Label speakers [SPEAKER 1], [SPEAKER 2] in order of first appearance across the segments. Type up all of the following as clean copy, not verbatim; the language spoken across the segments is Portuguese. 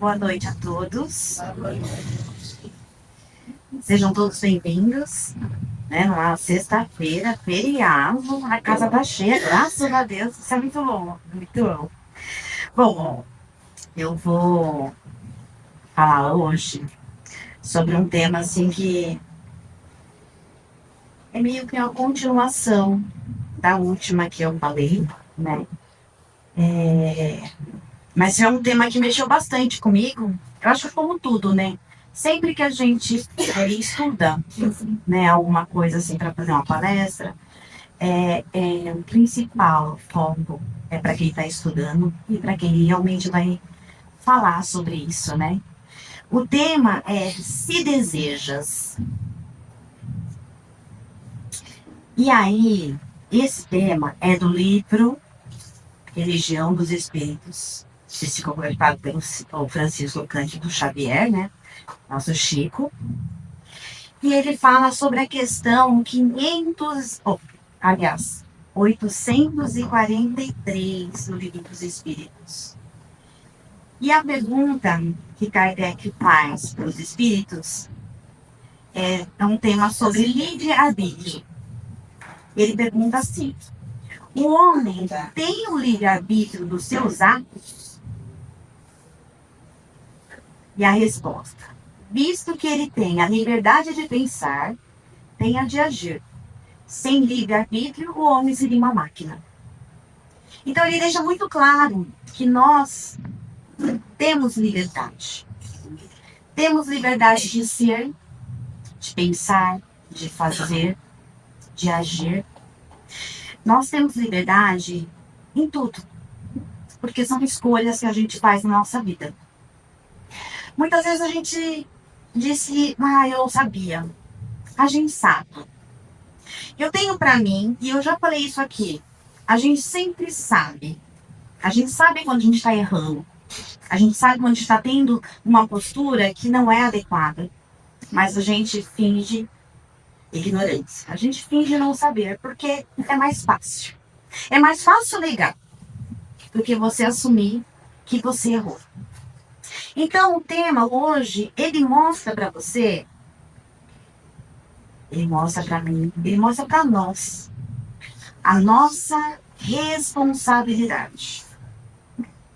[SPEAKER 1] Boa noite a todos. Sejam todos bem-vindos. Numa sexta-feira, feriado, a casa tá cheia, graças a Deus. Isso é muito bom, muito bom. Bom, eu vou falar hoje sobre um tema assim que é meio que uma continuação da última que eu falei, né? Mas é um tema que mexeu bastante comigo. Eu acho que como tudo, né? Sempre que a gente estuda, né, alguma coisa assim para fazer uma palestra, o principal foco é para quem está estudando e para quem realmente vai falar sobre isso, né? O tema é Se Desejas. E aí, esse tema é do livro Religião dos Espíritos, psicografado pelo Francisco Cândido Xavier, né? Nosso Chico. E ele fala sobre a questão 843 do Livro dos Espíritos. E a pergunta que Kardec faz para os espíritos é um tema sobre livre-arbítrio. Ele pergunta assim: o homem tem o livre-arbítrio dos seus atos? E a resposta: visto que ele tem a liberdade de pensar, tem a de agir. Sem livre-arbítrio, o homem seria uma máquina. Então ele deixa muito claro que nós temos liberdade. Temos liberdade de ser, de pensar, de fazer, de agir. Nós temos liberdade em tudo, porque são escolhas que a gente faz na nossa vida. Muitas vezes a gente diz que, eu não sabia. A gente sabe. Eu tenho para mim, e eu já falei isso aqui, a gente sempre sabe. A gente sabe quando a gente está errando. A gente sabe quando a gente está tendo uma postura que não é adequada. Mas a gente finge ignorância. A gente finge não saber, porque é mais fácil. É mais fácil negar do que você assumir que você errou. Então, o tema hoje, ele mostra para você, ele mostra para mim, ele mostra para nós a nossa responsabilidade.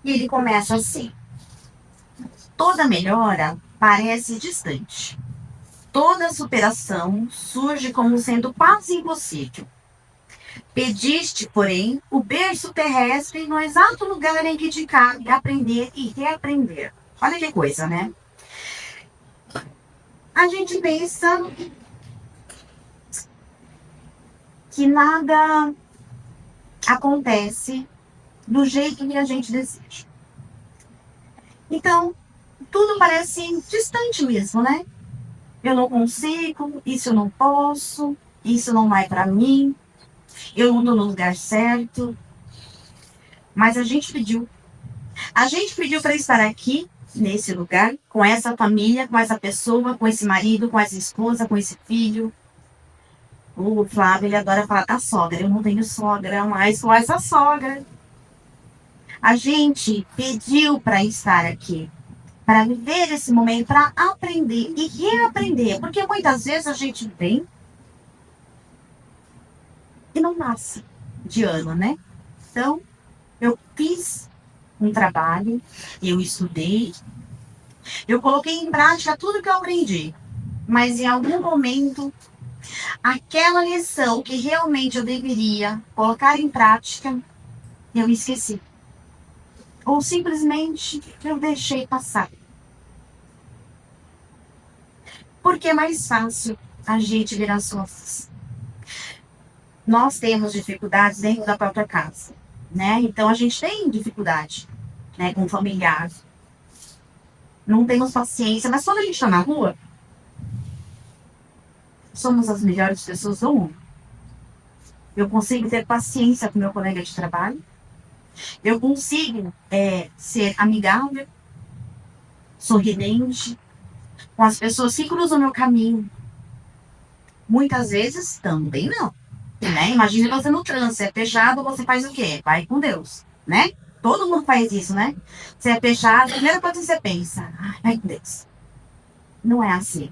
[SPEAKER 1] E ele começa assim: toda melhora parece distante. Toda superação surge como sendo quase impossível. Pediste, porém, o berço terrestre no exato lugar em que te cabe aprender e reaprender. Olha que coisa, né? A gente pensa que nada acontece do jeito que a gente deseja. Então, tudo parece distante mesmo, né? Eu não consigo, isso eu não posso, isso não vai para mim, eu não estou no lugar certo. Mas a gente pediu. A gente pediu para estar aqui, nesse lugar, com essa família, com essa pessoa, com esse marido, com essa esposa, com esse filho. O Flávio, ele adora falar da sogra. Eu não tenho sogra, mas com essa sogra. A gente pediu para estar aqui, para viver esse momento, para aprender e reaprender. Porque muitas vezes a gente vem e não nasce de ano, né? Então, eu fiz um trabalho, eu estudei, eu coloquei em prática tudo que eu aprendi. Mas em algum momento, aquela lição que realmente eu deveria colocar em prática, eu esqueci. Ou simplesmente eu deixei passar. Porque é mais fácil a gente virar as costas. Nós temos dificuldades dentro da própria casa, né? Então a gente tem dificuldade, né, com familiar. Não temos paciência, mas quando a gente está na rua, somos as melhores pessoas do mundo. Eu consigo ter paciência com meu colega de trabalho. Eu consigo ser amigável, sorridente com as pessoas que cruzam o meu caminho. Muitas vezes também não, né? Imagina você no trânsito, é fechado, você faz o quê? Vai com Deus, né? Todo mundo faz isso, né? Você é fechado, a primeira coisa que você pensa, ai meu Deus, não é assim.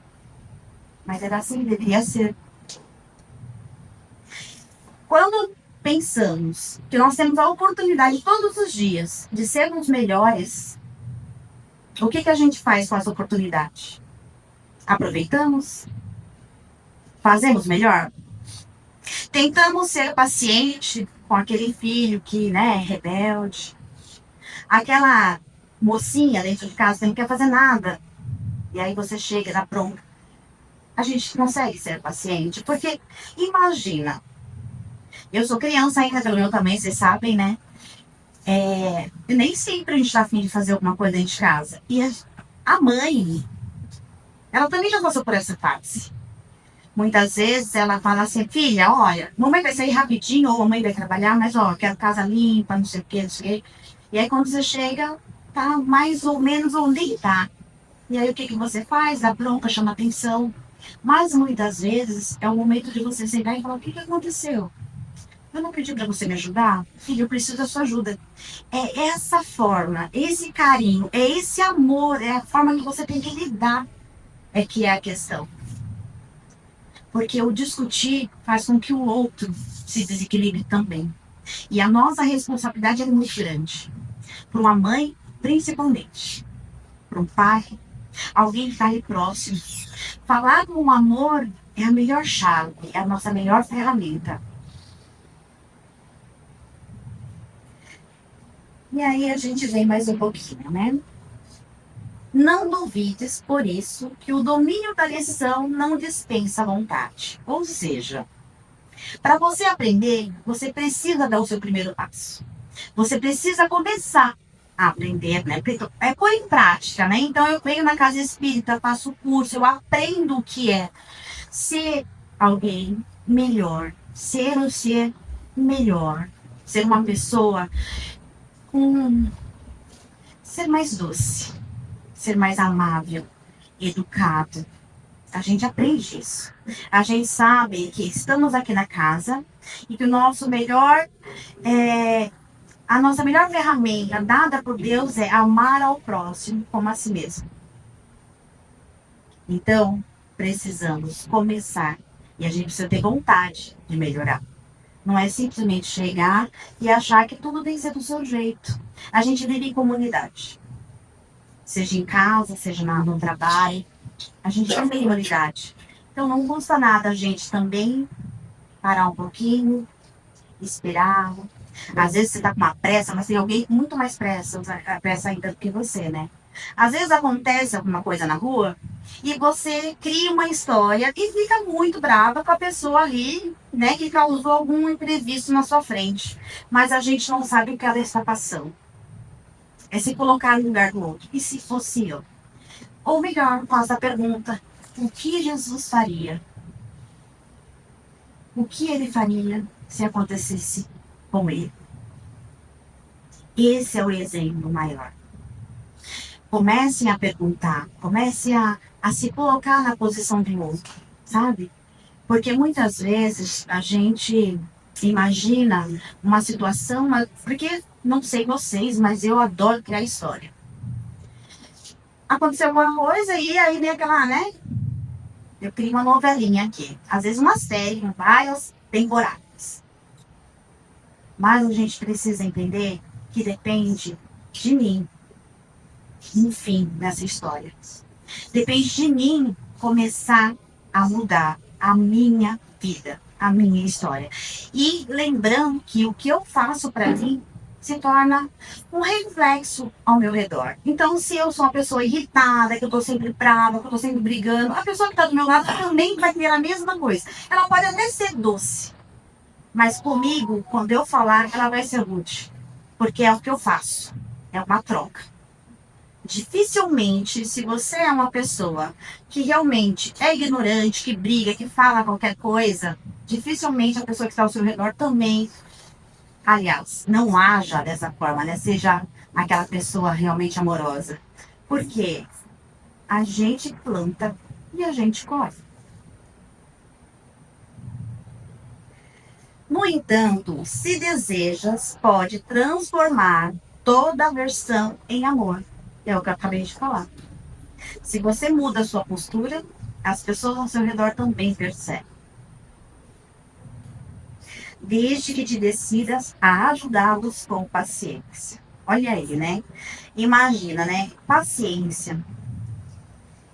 [SPEAKER 1] Mas era assim que deveria ser. Quando pensamos que nós temos a oportunidade todos os dias de sermos melhores, o que a gente faz com essa oportunidade? Aproveitamos? Fazemos melhor? Tentamos ser paciente com aquele filho que, né, é rebelde. Aquela mocinha dentro de casa que não quer fazer nada. E aí você chega na bronca. A gente consegue ser paciente. Porque, imagina, eu sou criança ainda, pelo meu também, vocês sabem, né? Nem sempre a gente tá afim de fazer alguma coisa dentro de casa. E a mãe, ela também já passou por essa fase. Muitas vezes ela fala assim, filha, olha, mamãe vai sair rapidinho, ou mamãe vai trabalhar, mas ó, quero casa limpa, não sei o que, não sei o que. E aí quando você chega, tá mais ou menos onde tá. E aí o que você faz? Dá bronca, chama atenção. Mas muitas vezes é o momento de você sentar e falar, o que aconteceu? Eu não pedi para você me ajudar? Filho, eu preciso da sua ajuda. É essa forma, esse carinho, é esse amor, é a forma que você tem que lidar, é que é a questão. Porque o discutir faz com que o outro se desequilibre também. E a nossa responsabilidade é muito grande. Para uma mãe, principalmente. Para um pai, alguém que está aí próximo. Falar com amor é a melhor chave, é a nossa melhor ferramenta. E aí a gente vem mais um pouquinho, né? Não duvides, por isso, que o domínio da lição não dispensa a vontade. Ou seja, para você aprender, você precisa dar o seu primeiro passo. Você precisa começar a aprender, né? É pôr em prática, né? Então eu venho na casa espírita, faço curso, eu aprendo o que é ser alguém melhor, ser um ser melhor, ser uma pessoa com ser mais doce, ser mais amável, educado. A gente aprende isso. A gente sabe que estamos aqui na casa e que o nosso melhor, a nossa melhor ferramenta dada por Deus é amar ao próximo como a si mesmo. Então, precisamos começar e a gente precisa ter vontade de melhorar. Não é simplesmente chegar e achar que tudo tem que ser do seu jeito. A gente vive em comunidade. Seja em casa, seja no trabalho. A gente tem humanidade. Então não custa nada a gente também parar um pouquinho, esperar. Às vezes você tá com uma pressa, mas tem alguém com muito mais pressa ainda do que você, né? Às vezes acontece alguma coisa na rua e você cria uma história e fica muito brava com a pessoa ali, né, que causou algum imprevisto na sua frente. Mas a gente não sabe o que ela está passando. É se colocar no lugar do outro. E se fosse eu? Ou melhor, faça a pergunta: o que Jesus faria? O que ele faria se acontecesse com ele? Esse é o exemplo maior. Comecem a perguntar, comecem a se colocar na posição do outro, sabe? Porque muitas vezes a gente imagina uma situação, porque não sei vocês, mas eu adoro criar história. Aconteceu alguma coisa e aí vem aquela, né? Eu crio uma novelinha aqui. Às vezes uma série, com várias temporadas. Mas a gente precisa entender que depende de mim, no fim dessa história. Depende de mim começar a mudar a minha vida, a minha história. E lembrando que o que eu faço para mim se torna um reflexo ao meu redor. Então, se eu sou uma pessoa irritada, que eu tô sempre brava, que eu tô sempre brigando, a pessoa que tá do meu lado também vai ter a mesma coisa. Ela pode até ser doce, mas comigo, quando eu falar, ela vai ser rude. Porque é o que eu faço. É uma troca. Dificilmente, se você é uma pessoa que realmente é ignorante, que briga, que fala qualquer coisa, dificilmente a pessoa que está ao seu redor também, aliás, não haja dessa forma, né? Seja aquela pessoa realmente amorosa. Porque a gente planta e a gente colhe. No entanto, se desejas, pode transformar toda versão em amor. É o que eu acabei de falar. Se você muda a sua postura, as pessoas ao seu redor também percebem. Desde que te decidas a ajudá-los com paciência. Olha aí, né? Imagina, né? Paciência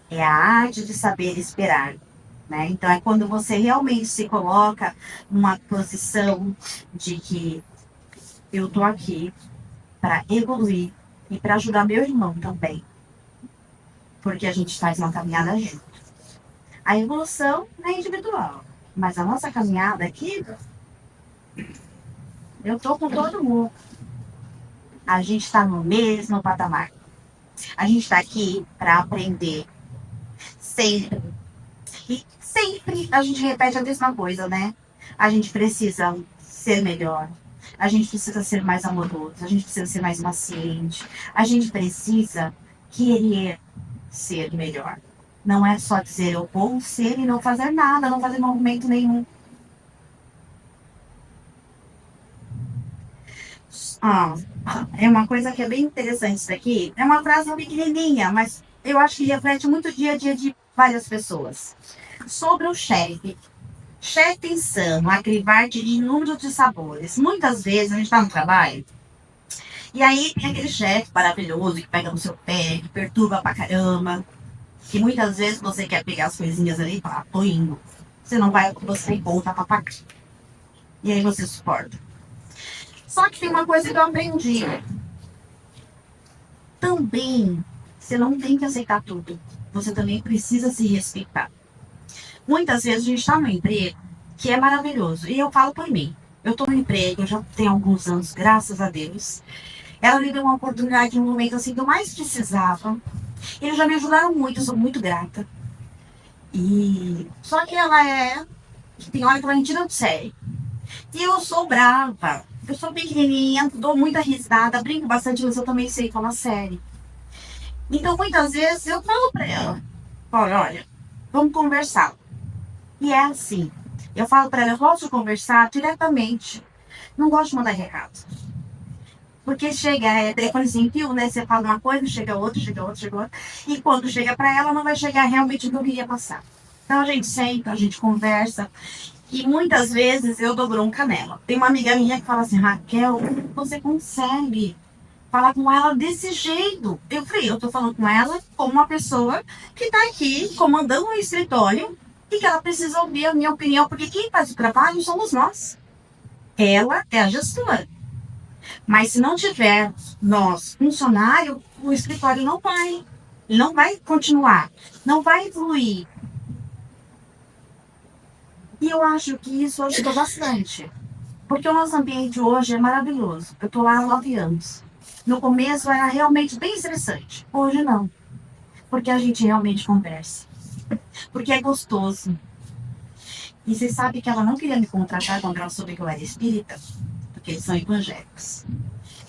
[SPEAKER 1] é a arte de saber esperar, né? Então é quando você realmente se coloca numa posição de que eu tô aqui para evoluir e para ajudar meu irmão também, porque a gente faz uma caminhada junto. A evolução é individual, mas a nossa caminhada aqui, eu tô com todo mundo. A gente está no mesmo patamar. A gente está aqui para aprender sempre. E sempre a gente repete a mesma coisa, né? A gente precisa ser melhor. A gente precisa ser mais amoroso. A gente precisa ser mais paciente. A gente precisa querer ser melhor. Não é só dizer eu vou ser e não fazer nada, não fazer movimento nenhum. Ah, é uma coisa que é bem interessante isso daqui. É uma frase pequenininha, mas eu acho que reflete muito o dia a dia de várias pessoas. Sobre o chefe. Chefe insano, acrivar-te de inúmeros de sabores. Muitas vezes a gente está no trabalho e aí tem aquele chefe maravilhoso que pega no seu pé, que perturba pra caramba. Que muitas vezes você quer pegar as coisinhas ali e falar, tô indo. Você não vai, você volta pra pagar. E aí você suporta. Só que tem uma coisa que eu aprendi. Também, você não tem que aceitar tudo. Você também precisa se respeitar. Muitas vezes a gente está no emprego que é maravilhoso. E eu falo por mim. Eu estou no emprego, eu já tenho alguns anos, graças a Deus. Ela me deu uma oportunidade no momento assim que eu mais precisava. Eles já me ajudaram muito, eu sou muito grata. E só que ela é. Tem hora que ela me tira do sério. E eu sou brava. Eu sou pequenininha, dou muita risada, brinco bastante, mas eu também sei falar sério. Então, muitas vezes, eu falo pra ela, olha, vamos conversar. E é assim, eu falo pra ela, eu gosto de conversar diretamente. Não gosto de mandar recado. Porque chega, telefone sem fio, né? Você fala uma coisa, chega outra, chega outra, chega outra. E quando chega pra ela, não vai chegar realmente o que eu queria passar. Então, a gente senta, a gente conversa. E muitas vezes eu dou bronca nela. Tem uma amiga minha que fala assim, Raquel, você consegue falar com ela desse jeito? Eu falei, eu tô falando com ela como uma pessoa que tá aqui comandando um escritório e que ela precisa ouvir a minha opinião, porque quem faz o trabalho somos nós. Ela é a gestora. Mas se não tiver nós, funcionário, o escritório não vai continuar, não vai fluir. E eu acho que isso ajudou bastante. Porque o nosso ambiente hoje é maravilhoso. Eu estou lá há 9 anos. No começo era realmente bem estressante. Hoje não. Porque a gente realmente conversa. Porque é gostoso. E você sabe que ela não queria me contratar quando ela soube que eu era espírita? Porque eles são evangélicos.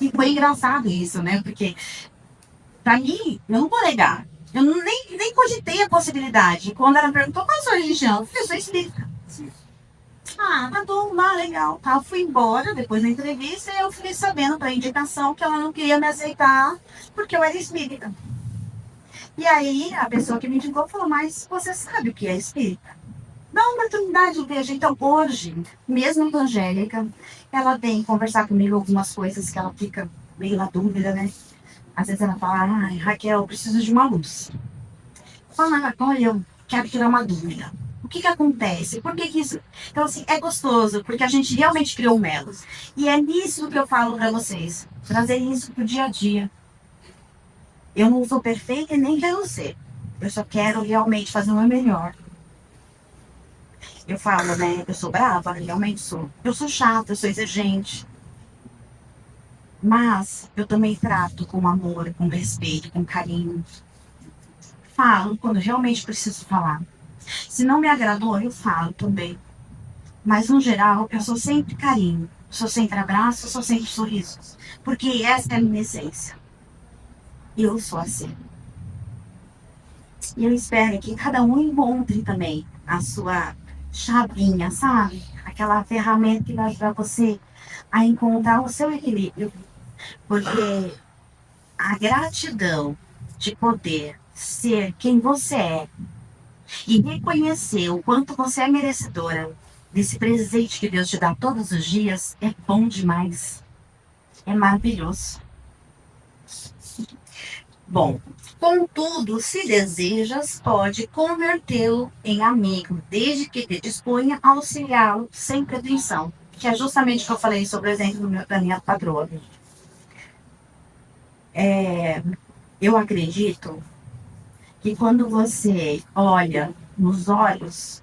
[SPEAKER 1] E foi engraçado isso, né? Porque, pra mim, eu não vou negar. Eu nem cogitei a possibilidade. Quando ela me perguntou qual a sua religião, eu falei, eu sou espírita. Ah, tá bom, lá, legal. Tá, fui embora depois da entrevista e eu fiquei sabendo pela indicação que ela não queria me aceitar porque eu era espírita. E aí a pessoa que me indicou falou, mas você sabe o que é espírita? Dá uma oportunidade, veja. Então hoje, mesmo evangélica, ela vem conversar comigo algumas coisas que ela fica meio na dúvida, né? Às vezes ela fala, ai, Raquel, eu preciso de uma luz. Fala, olha, eu quero tirar uma dúvida. O que acontece? Por que isso? Então, assim, é gostoso, porque a gente realmente criou um elo. E é nisso que eu falo para vocês. Trazer isso pro dia a dia. Eu não sou perfeita e nem quero ser. Eu só quero realmente fazer o meu melhor. Eu falo, né? Eu sou brava, realmente sou. Eu sou chata, eu sou exigente. Mas eu também trato com amor, com respeito, com carinho. Falo quando realmente preciso falar. Se não me agradou, eu falo também. Mas, no geral, eu sou sempre carinho. Sou sempre abraço, sou sempre sorrisos. Porque essa é a minha essência. Eu sou assim. E eu espero que cada um encontre também a sua chavinha, sabe? Aquela ferramenta que vai ajudar você a encontrar o seu equilíbrio. Porque a gratidão de poder ser quem você é e reconhecer o quanto você é merecedora desse presente que Deus te dá todos os dias é bom demais. É maravilhoso. Bom, contudo, se desejas, pode convertê-lo em amigo, desde que te disponha a auxiliá-lo sem pretensão. Que é justamente o que eu falei sobre o exemplo da minha patroa. Eu acredito que quando você olha nos olhos,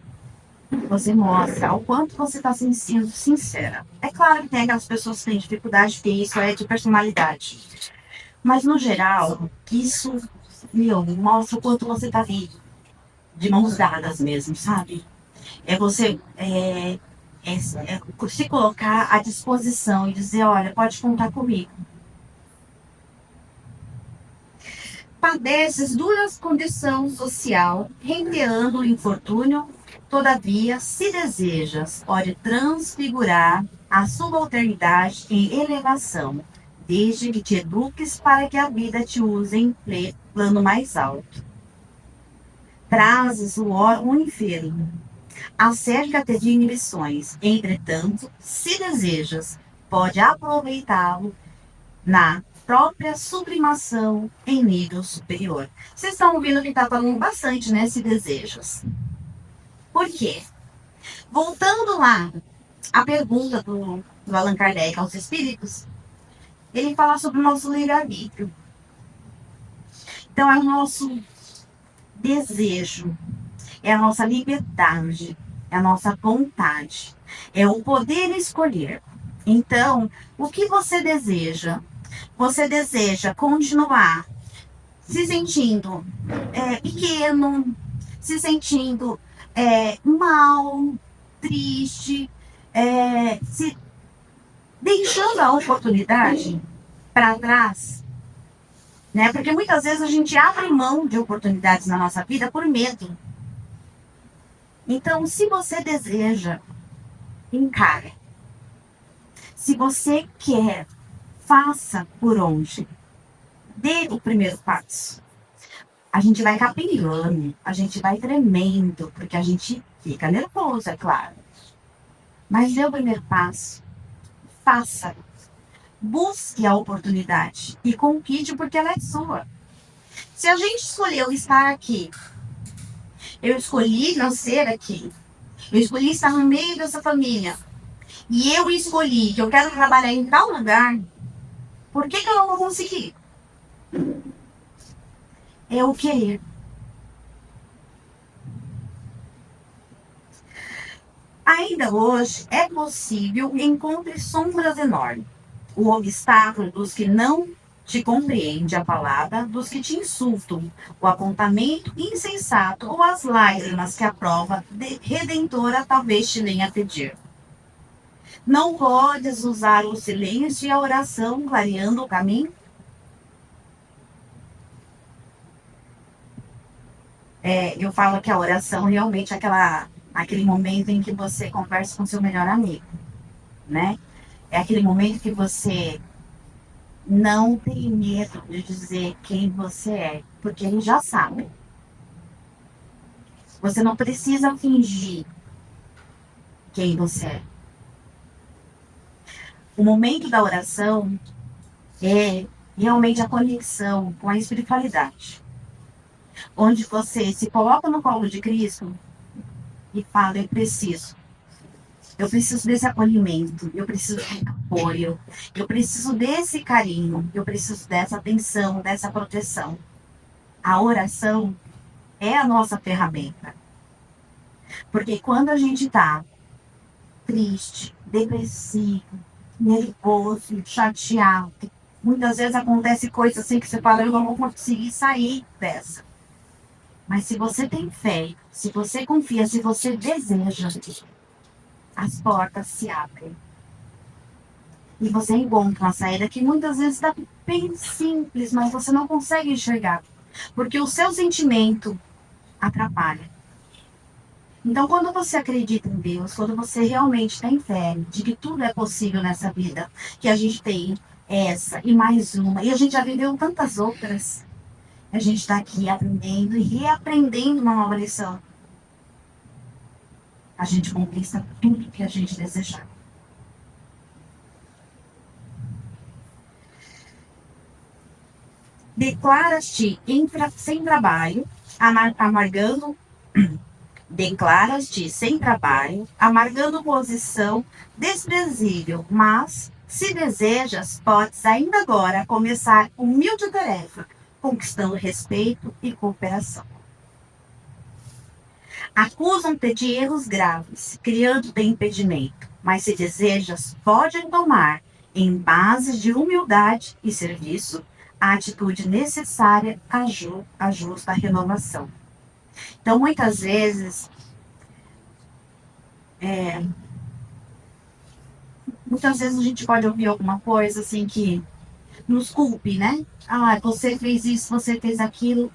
[SPEAKER 1] você mostra o quanto você está sendo sincera. É claro que tem aquelas pessoas que têm dificuldade, porque isso é de personalidade. Mas, no geral, isso, mostra o quanto você está ali, de mãos dadas mesmo, sabe? É você se colocar à disposição e dizer, olha, pode contar comigo. Padeces dura condição social, renteando o infortúnio, todavia, se desejas, pode transfigurar a subalternidade em elevação, desde que te eduques para que a vida te use em plano mais alto. Trazes o enfermo, acerca-te de inibições, entretanto, se desejas, pode aproveitá-lo na própria sublimação em nível superior. Vocês estão ouvindo que está falando bastante, né? Se desejas. Por quê? Voltando lá, a pergunta do Allan Kardec aos espíritos, ele fala sobre o nosso livre-arbítrio. Então, é o nosso desejo, é a nossa liberdade, é a nossa vontade, é o poder escolher. Então, o que você deseja? Você deseja continuar se sentindo pequeno, se sentindo mal, triste, se deixando a oportunidade para trás, né? Porque muitas vezes a gente abre mão de oportunidades na nossa vida por medo. Então, se você deseja, encara. Se você quer, faça por onde. Dê o primeiro passo. A gente vai capengando, a gente vai tremendo, porque a gente fica nervoso, é claro. Mas dê o primeiro passo. Faça. Busque a oportunidade e conquiste porque ela é sua. Se a gente escolheu estar aqui, eu escolhi nascer aqui, eu escolhi estar no meio dessa família, e eu escolhi que eu quero trabalhar em tal lugar, por que eu não vou conseguir? É o querer. Ainda hoje é possível encontrar sombras enormes. O obstáculo dos que não te compreende a palavra, dos que te insultam, o apontamento insensato ou as lágrimas que a prova redentora talvez te venha a pedir. Não podes usar o silêncio e a oração clareando o caminho? Eu falo que a oração realmente é aquele momento em que você conversa com seu melhor amigo, né? É aquele momento que você não tem medo de dizer quem você é, porque ele já sabe. Você não precisa fingir quem você é. O momento da oração é realmente a conexão com a espiritualidade, onde você se coloca no colo de Cristo e fala, eu preciso desse acolhimento, eu preciso de apoio, eu preciso desse carinho, eu preciso dessa atenção, dessa proteção. A oração é a nossa ferramenta. Porque quando a gente está triste, depressivo, nervoso, chateado, muitas vezes acontece coisas assim que você fala, eu não vou conseguir sair dessa. Mas se você tem fé, se você confia, se você deseja, as portas se abrem. E você encontra uma saída que muitas vezes está bem simples, mas você não consegue enxergar. Porque o seu sentimento atrapalha. Então, quando você acredita em Deus, quando você realmente tem fé de que tudo é possível nessa vida, que a gente tem essa e mais uma. E a gente já viveu tantas outras. A gente está aqui aprendendo e reaprendendo uma nova lição. A gente conquista tudo que a gente desejar. Declaras-te sem trabalho, amargando. Declaras-te sem trabalho, amargando posição desprezível, mas, se desejas, podes ainda agora começar humilde tarefa, conquistando respeito e cooperação. Acusam-te de erros graves, criando-te impedimento, mas se desejas, podem tomar, em base de humildade e serviço, a atitude necessária à justa renovação. Então, muitas vezes, a gente pode ouvir alguma coisa assim que nos culpe, né? Ah, você fez isso, você fez aquilo.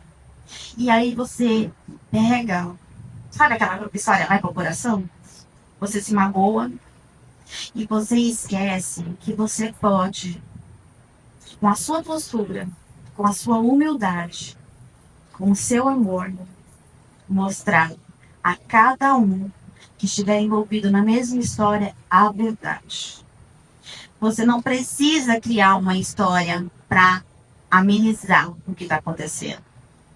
[SPEAKER 1] E aí você pega, sabe aquela história vai pro coração? Você se magoa e você esquece que você pode, com a sua postura, com a sua humildade, com o seu amor, mostrar a cada um que estiver envolvido na mesma história a verdade. Você não precisa criar uma história para amenizar o que está acontecendo.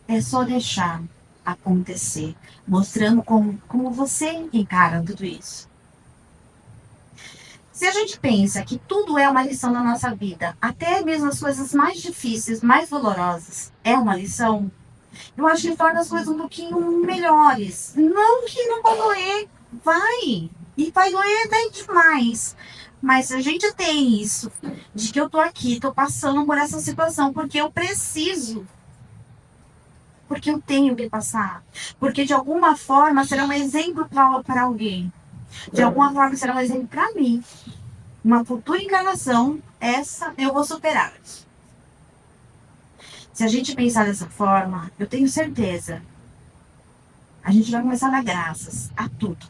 [SPEAKER 1] É só deixar acontecer, mostrando como você encara tudo isso. Se a gente pensa que tudo é uma lição na nossa vida, até mesmo as coisas mais difíceis, mais dolorosas, é uma lição, eu acho que torna as coisas um pouquinho melhores. Não que não vai doer, vai. E vai doer até demais. Mas se a gente tem isso, de que eu tô aqui, tô passando por essa situação, porque eu preciso. Porque eu tenho que passar. Porque de alguma forma será um exemplo para alguém. De alguma forma será um exemplo para mim. Uma futura encarnação, essa eu vou superar. Se a gente pensar dessa forma, eu tenho certeza, a gente vai começar a dar graças a tudo.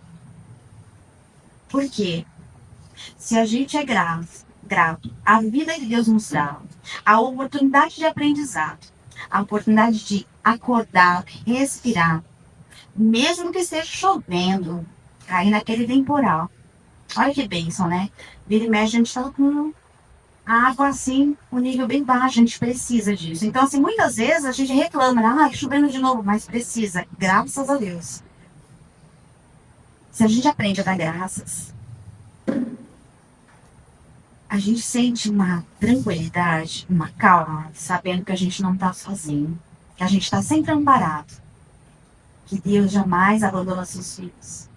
[SPEAKER 1] Por quê? Se a gente é grato, a vida que Deus nos dá, a oportunidade de aprendizado, a oportunidade de acordar, respirar, mesmo que esteja chovendo, cair naquele temporal. Olha que bênção, né? Vira e mexe, a gente está com a água assim, o nível bem baixo, a gente precisa disso. Então, assim, muitas vezes a gente reclama, né? Ah, chovendo de novo, mas precisa, graças a Deus. Se a gente aprende a dar graças, a gente sente uma tranquilidade, uma calma, sabendo que a gente não está sozinho, que a gente está sempre amparado, que Deus jamais abandona seus filhos.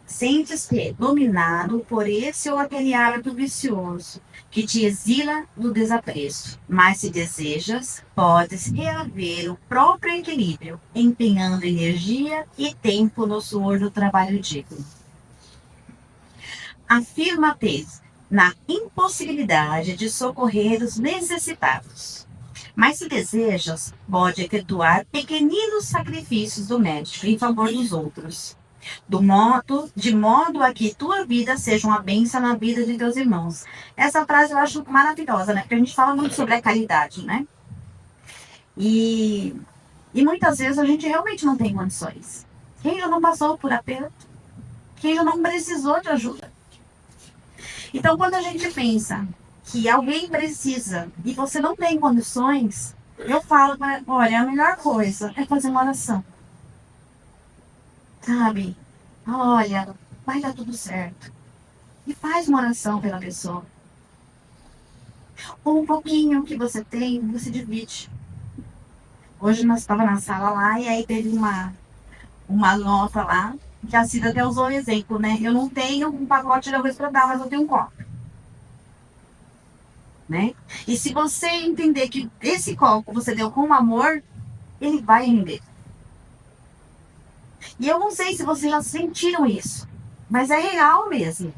[SPEAKER 1] Sentes-te dominado por esse ou aquele hábito vicioso que te exila do desapreço. Mas se desejas, podes reaver o próprio equilíbrio, empenhando energia e tempo no suor do trabalho digno. Afirma-te na impossibilidade de socorrer os necessitados. Mas se desejas, pode efetuar pequeninos sacrifícios domésticos em favor dos outros, de modo a que tua vida seja uma bênção na vida de teus irmãos. Essa frase eu acho maravilhosa, né? Porque a gente fala muito sobre a caridade, né? E muitas vezes a gente realmente não tem condições. Quem já não passou por aperto? Quem já não precisou de ajuda? Então, quando a gente pensa que alguém precisa e você não tem condições, eu falo, olha, a melhor coisa é fazer uma oração. Sabe? Olha, vai dar tudo certo. E faz uma oração pela pessoa. Ou um pouquinho que você tem, você divide. Hoje nós estávamos na sala lá e aí teve uma nota lá, que a Cida até usou o exemplo, né? Eu não tenho um pacote de arroz para dar, mas eu tenho um copo. Né? E se você entender que esse copo você deu com amor, ele vai render. E eu não sei se vocês já sentiram isso, mas é real mesmo.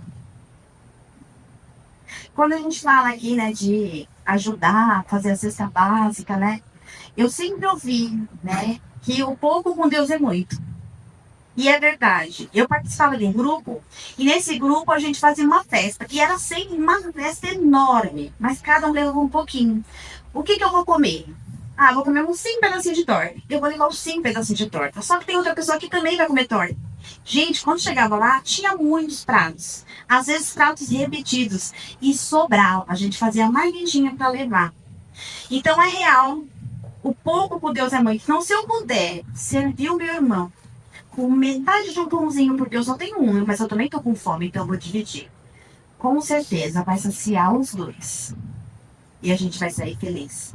[SPEAKER 1] Quando a gente fala aqui, né, de ajudar a fazer a cesta básica, né, eu sempre ouvi, né, que o pouco com Deus é muito. E é verdade. Eu participava de um grupo, e nesse grupo a gente fazia uma festa, que era sempre uma festa enorme, mas cada um levava um pouquinho. O que eu vou comer? Ah, vou comer uns 5 pedacinhos de torta. Eu vou levar uns 5 pedacinhos de torta. Só que tem outra pessoa que também vai comer torta. Gente, quando chegava lá, tinha muitos pratos. Às vezes pratos repetidos. E sobrava. A gente fazia a marmitinha para levar. Então é real. O pouco por Deus é muito. Então, se eu puder servir o meu irmão com metade de um pãozinho, porque eu só tenho um, mas eu também tô com fome, então eu vou dividir. Com certeza vai saciar os dois. E a gente vai sair feliz.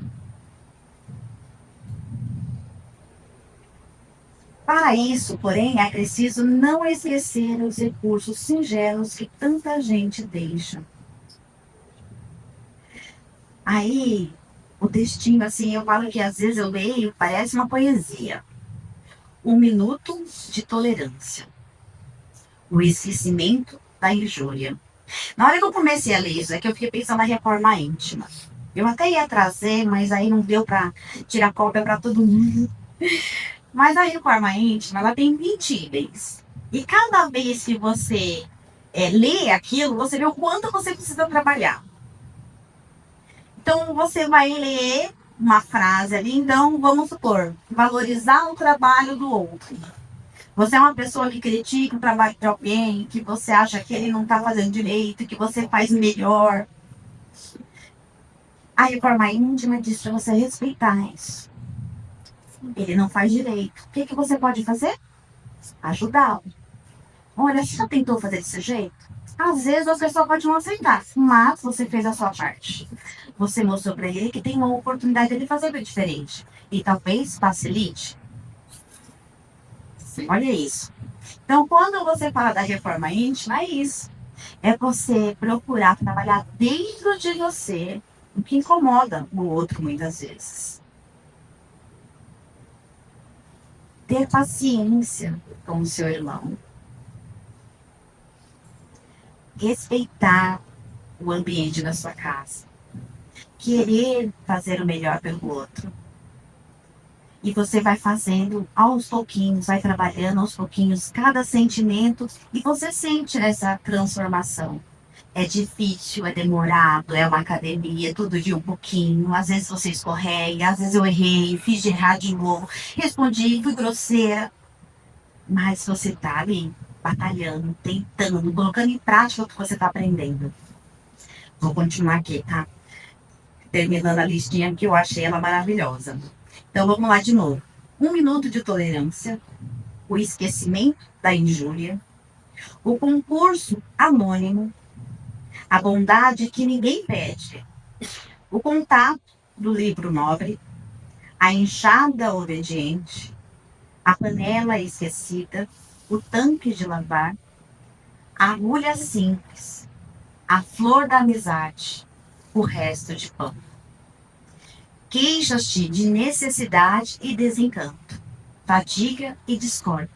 [SPEAKER 1] Para isso, porém, é preciso não esquecer os recursos singelos que tanta gente deixa. Aí, o textinho, assim, eu falo que às vezes eu leio, parece uma poesia. 1 minuto de tolerância. O esquecimento da injúria. Na hora que eu comecei a ler isso, é que eu fiquei pensando na reforma íntima. Eu até ia trazer, mas aí não deu para tirar cópia para todo mundo. Mas a reforma íntima, ela tem 20 itens. E cada vez que você lê aquilo, você vê o quanto você precisa trabalhar. Então, você vai ler uma frase ali, então, vamos supor, valorizar o trabalho do outro. Você é uma pessoa que critica o trabalho de alguém, que você acha que ele não está fazendo direito, que você faz melhor. A reforma íntima diz para você respeitar isso. Ele não faz direito. O que você pode fazer? Ajudá-lo. Olha, você já tentou fazer desse jeito? Às vezes a pessoa pode não aceitar, mas você fez a sua parte. Você mostrou para ele que tem uma oportunidade de fazer diferente. E talvez facilite. Olha isso. Então, quando você fala da reforma íntima, é isso. É você procurar trabalhar dentro de você o que incomoda o outro muitas vezes. Ter paciência com o seu irmão. Respeitar o ambiente da sua casa. Querer fazer o melhor pelo outro. E você vai fazendo aos pouquinhos, vai trabalhando aos pouquinhos cada sentimento e você sente essa transformação. É difícil, é demorado, é uma academia, todo dia um pouquinho. Às vezes você escorrega, às vezes eu errei, fiz de errado de novo, respondi, fui grosseira. Mas você tá ali, batalhando, tentando, colocando em prática o que você tá aprendendo. Vou continuar aqui, tá? Terminando a listinha que eu achei ela maravilhosa. Então vamos lá de novo. 1 minuto de tolerância, o esquecimento da injúria, o concurso anônimo, a bondade que ninguém pede, o contato do livro nobre, a enxada obediente, a panela esquecida, o tanque de lavar, a agulha simples, a flor da amizade, o resto de pão. Queixas-te de necessidade e desencanto, fadiga e discórdia,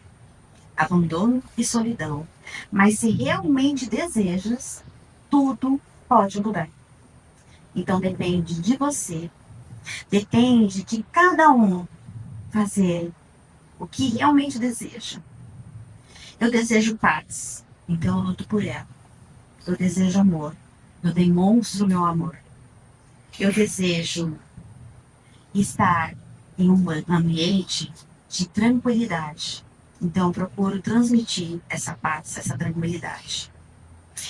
[SPEAKER 1] abandono e solidão. Mas se realmente desejas, tudo pode mudar. Então depende de você, depende de cada um fazer o que realmente deseja. Eu desejo paz, então eu luto por ela. Eu desejo amor, eu demonstro meu amor. Eu desejo estar em um ambiente de tranquilidade. Então, eu procuro transmitir essa paz, essa tranquilidade.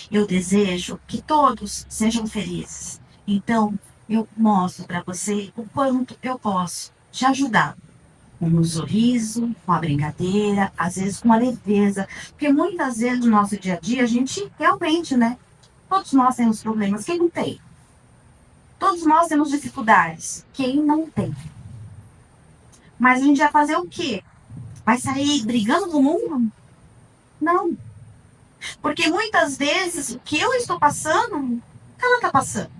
[SPEAKER 1] Eu desejo que todos sejam felizes. Então, eu mostro para você o quanto eu posso te ajudar. Com um sorriso, com a brincadeira, às vezes com a leveza. Porque muitas vezes no nosso dia a dia, a gente realmente, né? Todos nós temos problemas. Quem não tem? Todos nós temos dificuldades. Quem não tem? Mas a gente vai fazer o quê? Vai sair brigando com o mundo? Não. Porque muitas vezes o que eu estou passando, ela está passando.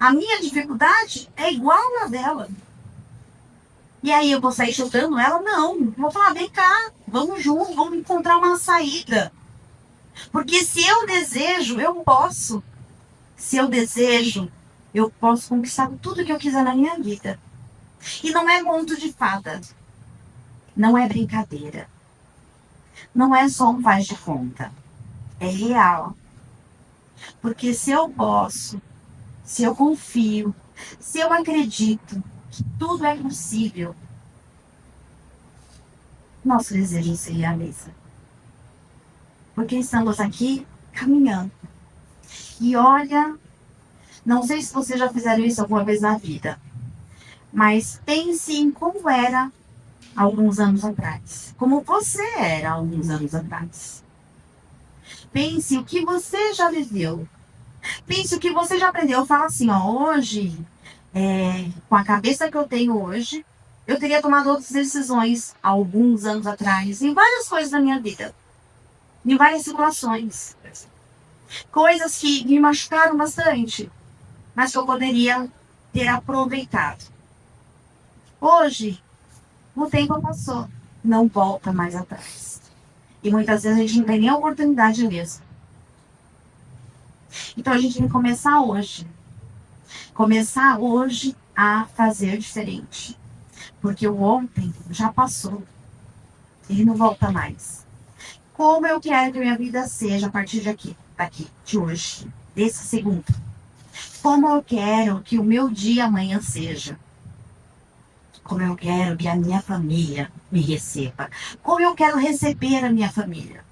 [SPEAKER 1] A minha dificuldade é igual a dela. E aí eu vou sair chutando ela? Não. Vou falar, vem cá, vamos juntos, vamos encontrar uma saída. Porque se eu desejo, eu posso. Se eu desejo, eu posso conquistar tudo que eu quiser na minha vida. E não é conto de fada. Não é brincadeira. não é só um faz de conta, é real. Porque se eu posso, se eu confio, se eu acredito que tudo é possível, nosso desejo se realiza. Porque estamos aqui caminhando. E olha, não sei se vocês já fizeram isso alguma vez na vida, mas pense em como era alguns anos atrás. Como você era alguns anos atrás. Pense o que você já viveu. Pense o que você já aprendeu. Fala assim, ó, hoje, com a cabeça que eu tenho hoje, eu teria tomado outras decisões há alguns anos atrás, em várias coisas da minha vida, em várias situações. Coisas que me machucaram bastante, mas que eu poderia ter aproveitado. Hoje, o tempo passou, não volta mais atrás. E muitas vezes a gente não tem nem a oportunidade mesmo. Então a gente tem que começar hoje. Começar hoje a fazer diferente. Porque o ontem já passou. Ele não volta mais. Como eu quero que a minha vida seja a partir daqui, de hoje, desse segundo. Como eu quero que o meu dia amanhã seja. Como eu quero que a minha família me receba. Como eu quero receber a minha família.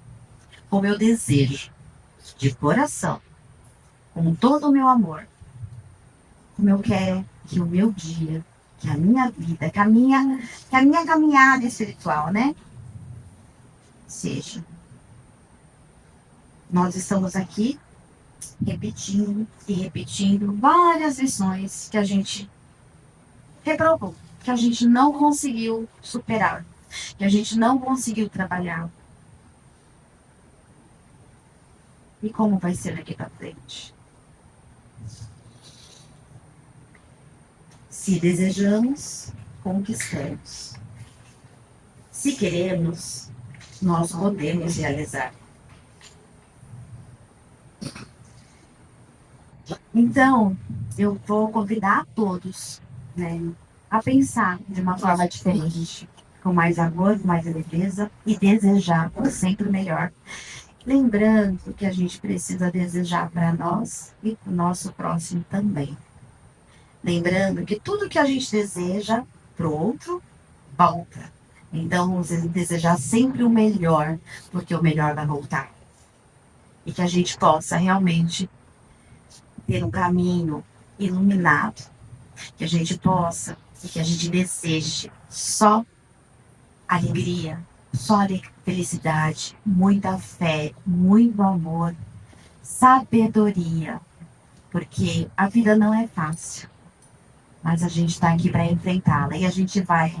[SPEAKER 1] Como eu desejo, de coração, com todo o meu amor. Como eu quero que o meu dia, que a minha vida, que a minha caminhada espiritual, né? Seja. Nós estamos aqui repetindo e repetindo várias lições que a gente reprovou, que a gente não conseguiu superar, que a gente não conseguiu trabalhar. E como vai ser daqui para frente? Se desejamos, conquistamos. Se queremos, nós podemos realizar. Então, eu vou convidar a todos, né, a pensar de uma forma diferente, com mais amor, com mais leveza e desejar sempre o melhor. Lembrando que a gente precisa desejar para nós e para o nosso próximo também. Lembrando que tudo que a gente deseja para o outro, volta. Então, vamos desejar sempre o melhor, porque o melhor vai voltar. E que a gente possa realmente ter um caminho iluminado, que a gente possa e que a gente deseje só alegria, só felicidade, muita fé, muito amor, sabedoria, porque a vida não é fácil, mas a gente está aqui para enfrentá-la e a gente vai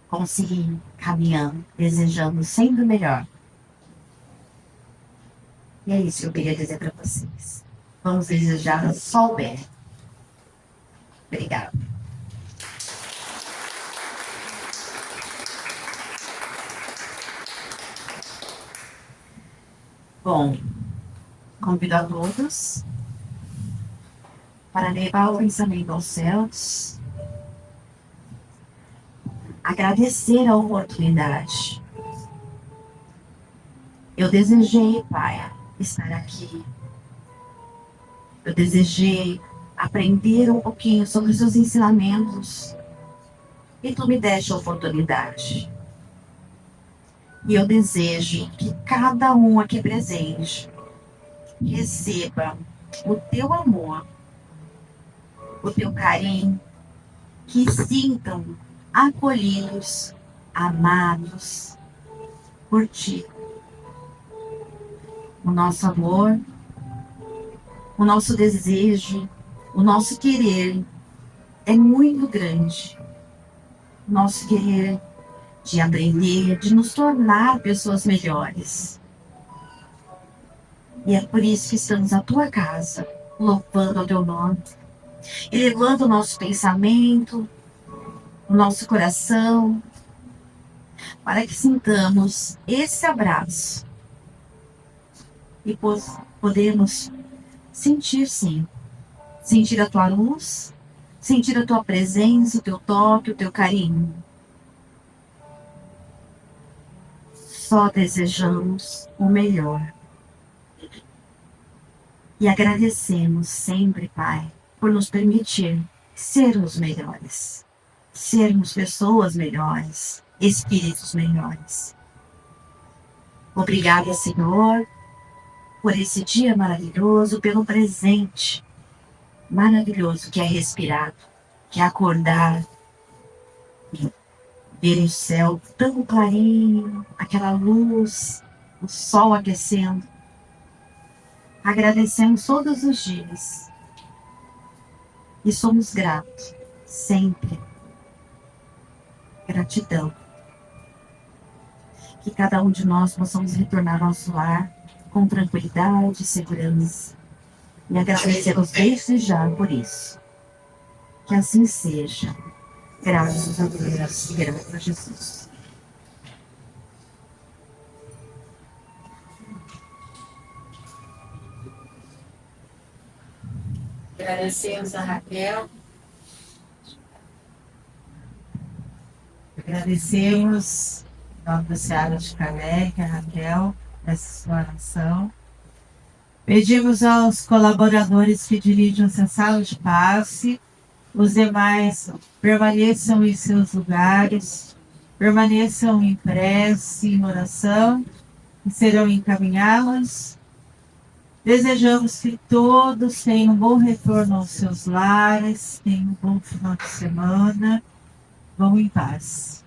[SPEAKER 1] conseguir caminhando, desejando sempre o melhor. E é isso que eu queria dizer para vocês. Vamos desejar só o bem. Obrigada. Bom, convido a todos para levar o pensamento aos céus, agradecer a oportunidade. Eu desejei, Pai, estar aqui. Eu desejei aprender um pouquinho sobre os seus ensinamentos. E tu me deste a oportunidade. E eu desejo que cada um aqui presente receba o teu amor, o teu carinho, que sintam acolhidos, amados por ti. O nosso amor, o nosso desejo, o nosso querer é muito grande. O nosso querer de aprender, de nos tornar pessoas melhores. E é por isso que estamos na tua casa, louvando o teu nome, elevando o nosso pensamento, o nosso coração, para que sintamos esse abraço e podemos sentir, sim, sentir a tua luz, sentir a tua presença, o teu toque, o teu carinho. só desejamos o melhor. E agradecemos sempre, Pai, por nos permitir sermos melhores, sermos pessoas melhores, espíritos melhores. Obrigada, Senhor, por esse dia maravilhoso, pelo presente maravilhoso que é respirado, que é acordar, ver o céu tão clarinho, aquela luz, o sol aquecendo. Agradecemos todos os dias e somos gratos, sempre. Gratidão. Que cada um de nós possamos retornar ao nosso lar com tranquilidade e segurança. E agradecemos desde já por isso. Que assim seja. Graças a Deus e graças a Jesus.
[SPEAKER 2] Agradecemos a Raquel.
[SPEAKER 3] Agradecemos, em nome da Seara de Kardec, a Raquel, nessa exploração. Pedimos aos colaboradores que dirigem essa sala de passe, os demais permaneçam em seus lugares, permaneçam em prece, em oração, e serão encaminhados. Desejamos que todos tenham um bom retorno aos seus lares, tenham um bom final de semana. Vão em paz.